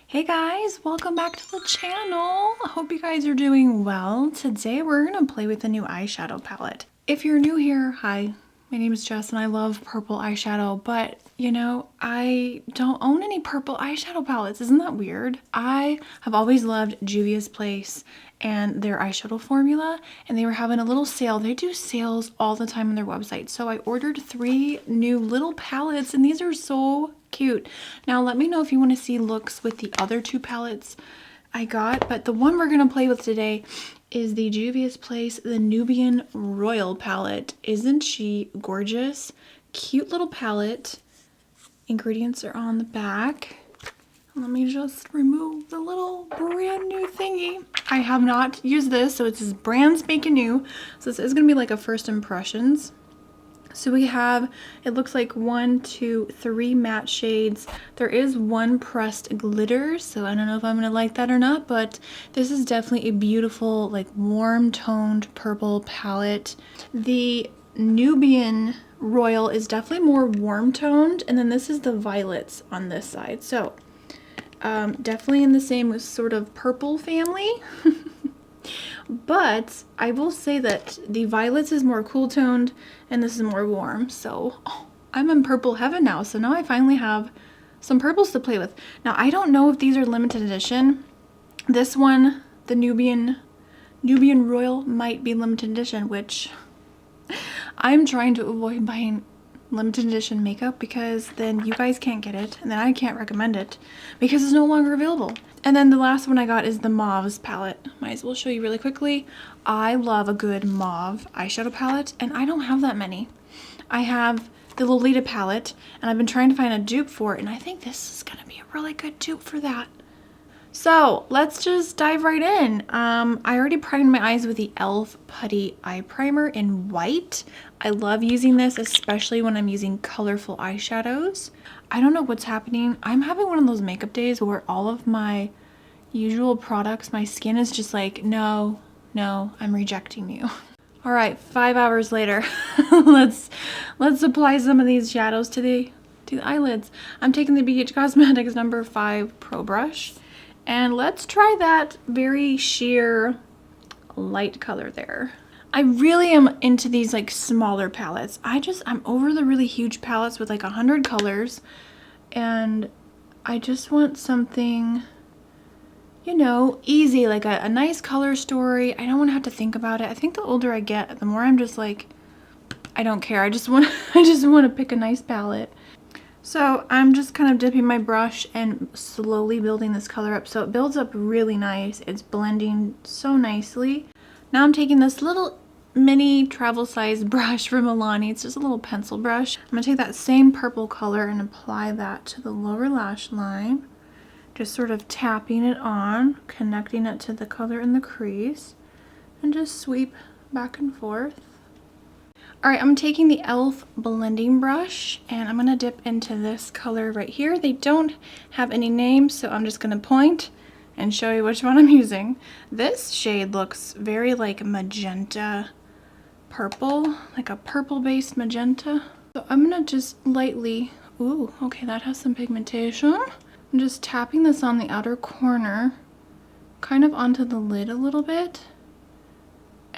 Hey guys, welcome back to the channel. I hope you guys are doing well. Today we're gonna play with a new eyeshadow palette. If you're new here, hi, my name is Jess and I love purple eyeshadow, but you know, I don't own any purple eyeshadow palettes. Isn't that weird? I have always loved Juvias Place and their eyeshadow formula, and they were having a little sale. They do sales all the time on their website. So I ordered 3 new little palettes and these are so cute. Now let me know if you want to see looks with the other 2 palettes I got, but the one we're gonna play with today is the Juvias Place the Nubian Royal palette. Isn't she gorgeous? Cute little palette. Ingredients are on the back. Let me just remove the little brand new thingy. I have not used this, so it's brand spanking new. So this is gonna be like a first impressions. So we have, it looks like 1, 2, 3 matte shades. There is 1 pressed glitter, so I don't know if I'm gonna like that or not, but this is definitely a beautiful, like warm toned purple palette. The Nubian Royal is definitely more warm toned, and then this is the violets on this side. So definitely in the same sort of purple family. But I will say that the violets is more cool toned and this is more warm. So I'm in purple heaven now. So now I finally have some purples to play with. Now I don't know if these are limited edition. This one, the Nubian Royal, might be limited edition, which I'm trying to avoid buying limited edition makeup because then you guys can't get it and then I can't recommend it because it's no longer available. And then the last one I got is the Mauves palette. Might as well show you really quickly. I love a good mauve eyeshadow palette and I don't have that many. I have the Lolita palette and I've been trying to find a dupe for it, and I think this is gonna be a really good dupe for that. So let's just dive right in. I already primed my eyes with the e.l.f. Putty Eye Primer in white. I love using this, especially when I'm using colorful eyeshadows. I don't know what's happening. I'm having one of those makeup days where all of my usual products, my skin is just like, no, I'm rejecting you. All right, 5 hours later, let's apply some of these shadows to the eyelids. I'm taking the BH Cosmetics number 5 Pro Brush. And let's try that very sheer light color there. I really am into these like smaller palettes. I'm over the really huge palettes with like 100 colors. And I just want something, you know, easy, like a nice color story. I don't want to have to think about it. I think the older I get, the more I'm just like, I don't care. I just want to pick a nice palette. So I'm just kind of dipping my brush and slowly building this color up. So it builds up really nice. It's blending so nicely. Now I'm taking this little mini travel size brush from Milani. It's just a little pencil brush. I'm gonna take that same purple color and apply that to the lower lash line. Just sort of tapping it on, connecting it to the color in the crease, and just sweep back and forth. All right, I'm taking the e.l.f. blending brush and I'm gonna dip into this color right here. They don't have any names, so I'm just gonna point and show you which one I'm using. This shade looks very like magenta purple, like a purple based magenta. So I'm gonna just lightly, ooh, okay, that has some pigmentation. I'm just tapping this on the outer corner, kind of onto the lid a little bit.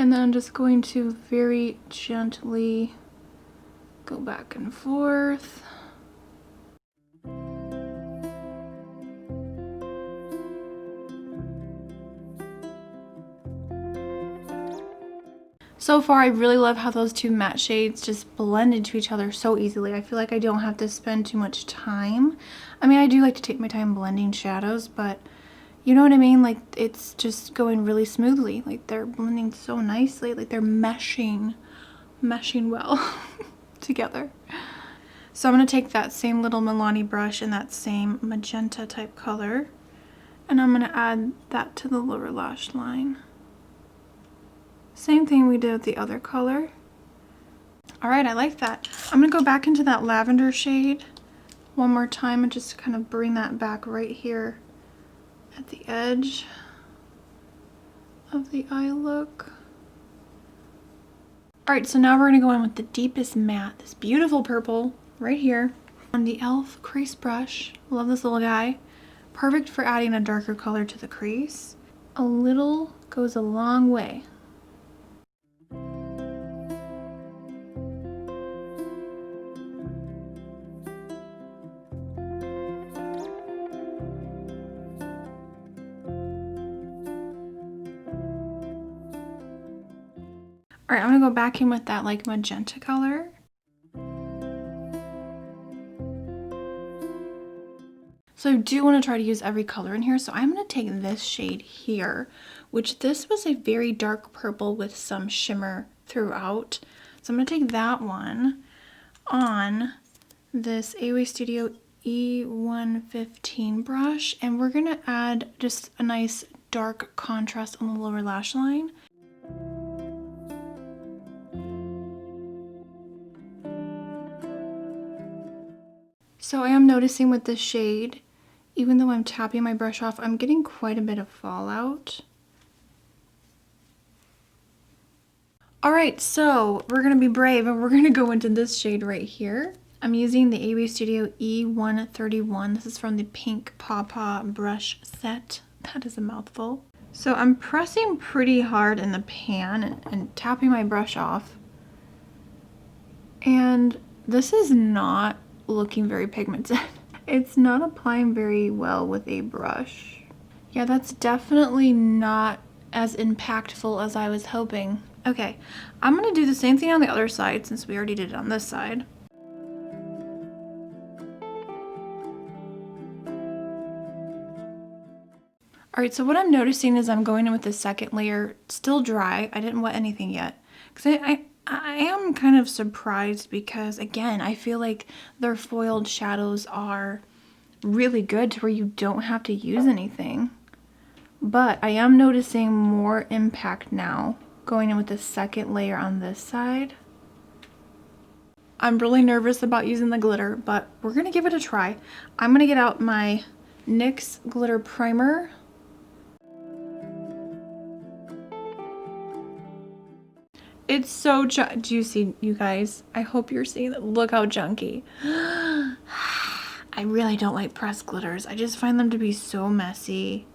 And then I'm just going to very gently go back and forth. So far, I really love how those 2 matte shades just blend into each other so easily. I feel like I don't have to spend too much time. I mean, I do like to take my time blending shadows, but you know what I mean? Like, it's just going really smoothly. Like, they're blending so nicely. Like, they're meshing well together. So I'm going to take that same little Milani brush and that same magenta type color, and I'm going to add that to the lower lash line. Same thing we did with the other color. All right, I like that. I'm going to go back into that lavender shade one more time and just kind of bring that back right here at the edge of the eye look. All right, so now we're gonna go in with the deepest matte, this beautiful purple right here on the e.l.f. crease brush. Love this little guy. Perfect for adding a darker color to the crease. A little goes a long way. All right, I'm gonna go back in with that like magenta color. So I do want to try to use every color in here. So I'm going to take this shade here, which this was a very dark purple with some shimmer throughout. So I'm going to take that one on this AOA Studio E115 brush, and we're going to add just a nice dark contrast on the lower lash line. So I am noticing with this shade, even though I'm tapping my brush off, I'm getting quite a bit of fallout. All right, so we're gonna be brave and we're gonna go into this shade right here. I'm using the AOA Studio E131. This is from the Pink Pawpaw brush set. That is a mouthful. So I'm pressing pretty hard in the pan and tapping my brush off. And this is not looking very pigmented. It's not applying very well with a brush. Yeah, that's definitely not as impactful as I was hoping. Okay, I'm gonna do the same thing on the other side since we already did it on this side. All right, so what I'm noticing is I'm going in with the second layer, still dry. I didn't wet anything yet. Because I am kind of surprised because, again, I feel like their foiled shadows are really good to where you don't have to use anything. But I am noticing more impact now going in with the second layer on this side. I'm really nervous about using the glitter, but we're going to give it a try. I'm going to get out my NYX glitter primer. It's so juicy, you guys. I hope you're seeing it. Look how junky. I really don't like pressed glitters. I just find them to be so messy.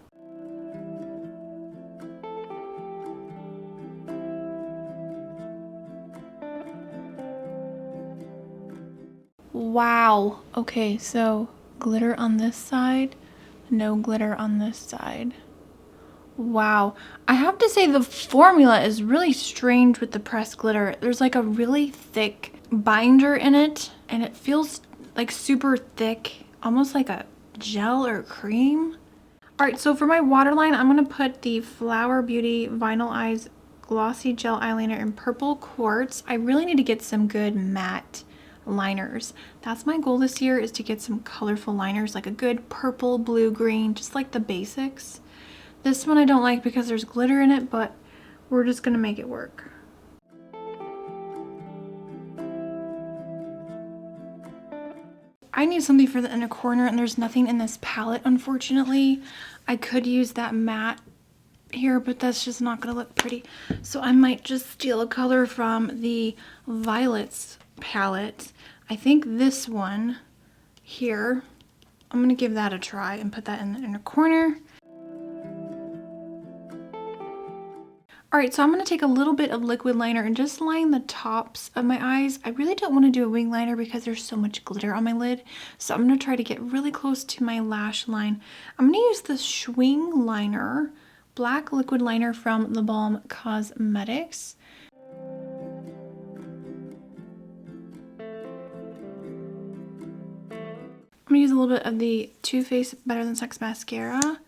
Wow. Okay, so glitter on this side, no glitter on this side. Wow. I have to say the formula is really strange with the pressed glitter. There's like a really thick binder in it, and it feels like super thick, almost like a gel or cream. All right, so for my waterline, I'm gonna put the Flower Beauty Vinyl Eyes Glossy Gel Eyeliner in Purple Quartz. I really need to get some good matte liners. That's my goal this year, is to get some colorful liners, like a good purple, blue, green, just like the basics. This one I don't like because there's glitter in it, but we're just gonna make it work. I need something for the inner corner, and there's nothing in this palette, unfortunately. I could use that matte here, but that's just not gonna look pretty. So I might just steal a color from the Violets palette. I think this one here, I'm gonna give that a try and put that in the inner corner. All right, so I'm gonna take a little bit of liquid liner and just line the tops of my eyes. I really don't wanna do a wing liner because there's so much glitter on my lid. So I'm gonna try to get really close to my lash line. I'm gonna use the Schwing liner, black liquid liner from The Balm Cosmetics. I'm gonna use a little bit of the Too Faced Better Than Sex mascara.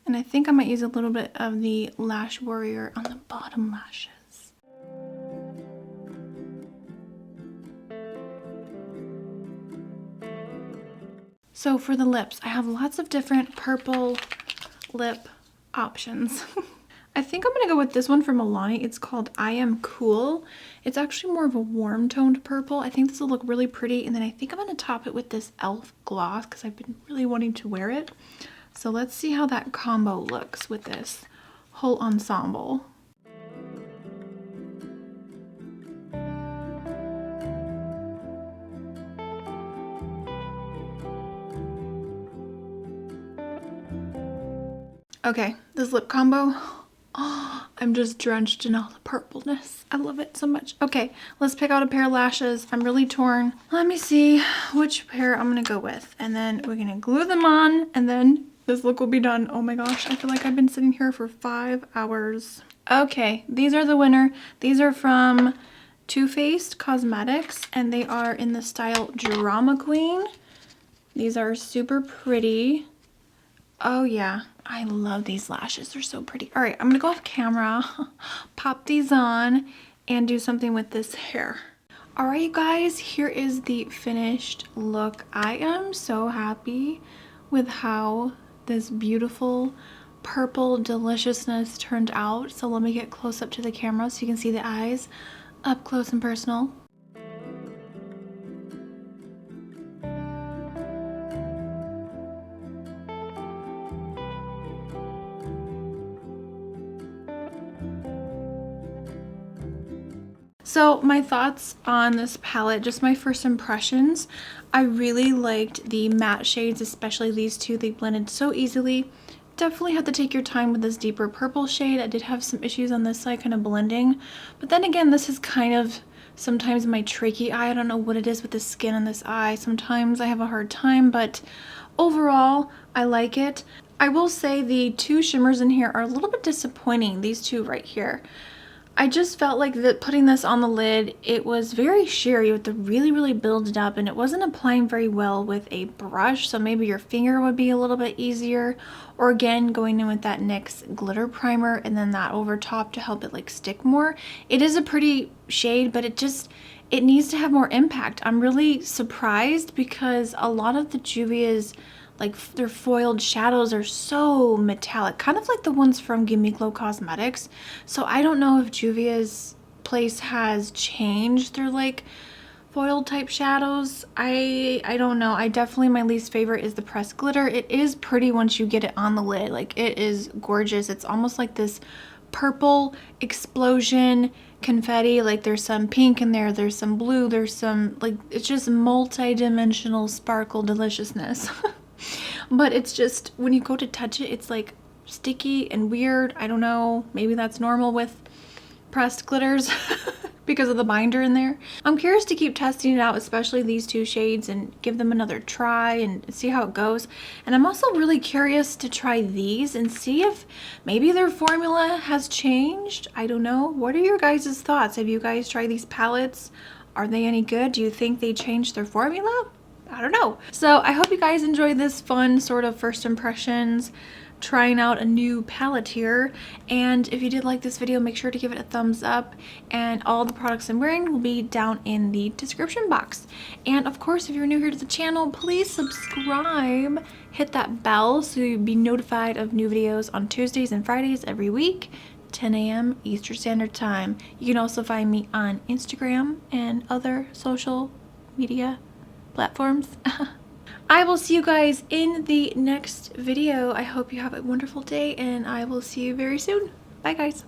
And I think I might use a little bit of the Lash Warrior on the bottom lashes. So for the lips, I have lots of different purple lip options. I think I'm gonna go with this one from Milani. It's called I Am Cool. It's actually more of a warm toned purple. I think this will look really pretty. And then I think I'm gonna top it with this e.l.f. gloss because I've been really wanting to wear it. So let's see how that combo looks with this whole ensemble. Okay, this lip combo. Oh, I'm just drenched in all the purpleness. I love it so much. Okay, let's pick out a pair of lashes. I'm really torn. Let me see which pair I'm gonna go with. And then we're gonna glue them on and then this look will be done. Oh my gosh, I feel like I've been sitting here for 5 hours. Okay, these are the winner. These are from Too Faced Cosmetics and they are in the style Drama Queen. These are super pretty. Oh yeah, I love these lashes. They're so pretty. All right, I'm gonna go off camera, pop these on, and do something with this hair. All right, you guys, here is the finished look. I am so happy with how this beautiful purple deliciousness turned out. So let me get close up to the camera so you can see the eyes up close and personal. So my thoughts on this palette, just my first impressions, I really liked the matte shades, especially these two. They blended so easily. Definitely have to take your time with this deeper purple shade. I did have some issues on this side kind of blending, but then again, this is kind of sometimes my tricky eye. I don't know what it is with the skin on this eye. Sometimes I have a hard time, but overall, I like it. I will say the two shimmers in here are a little bit disappointing, these two right here. I just felt like that putting this on the lid, it was very sheer. You have to really build it up and it wasn't applying very well with a brush. So maybe your finger would be a little bit easier. Or again, going in with that NYX glitter primer and then that over top to help it like stick more. It is a pretty shade, but it needs to have more impact. I'm really surprised because a lot of the Juvia's like their foiled shadows are so metallic, kind of like the ones from Gimme Glow Cosmetics. So I don't know if Juvia's Place has changed their like foiled type shadows. I don't know. I definitely, my least favorite is the pressed glitter. It is pretty once you get it on the lid. Like it is gorgeous. It's almost like this purple explosion confetti. Like there's some pink in there, there's some blue, there's some like, it's just multi-dimensional sparkle deliciousness. But it's just, when you go to touch it, it's like sticky and weird. I don't know, maybe that's normal with pressed glitters because of the binder in there. I'm curious to keep testing it out, especially these two shades, and give them another try and see how it goes. And I'm also really curious to try these and see if maybe their formula has changed. I don't know. What are your guys' thoughts? Have you guys tried these palettes? Are they any good? Do you think they changed their formula? I don't know. So I hope you guys enjoyed this fun sort of first impressions, trying out a new palette here. And if you did like this video, make sure to give it a thumbs up, and all the products I'm wearing will be down in the description box. And of course, if you're new here to the channel, please subscribe, hit that bell so you'll be notified of new videos on Tuesdays and Fridays every week, 10 a.m. Eastern Standard Time. You can also find me on Instagram and other social media platforms. I will see you guys in the next video. I hope you have a wonderful day and I will see you very soon. Bye guys.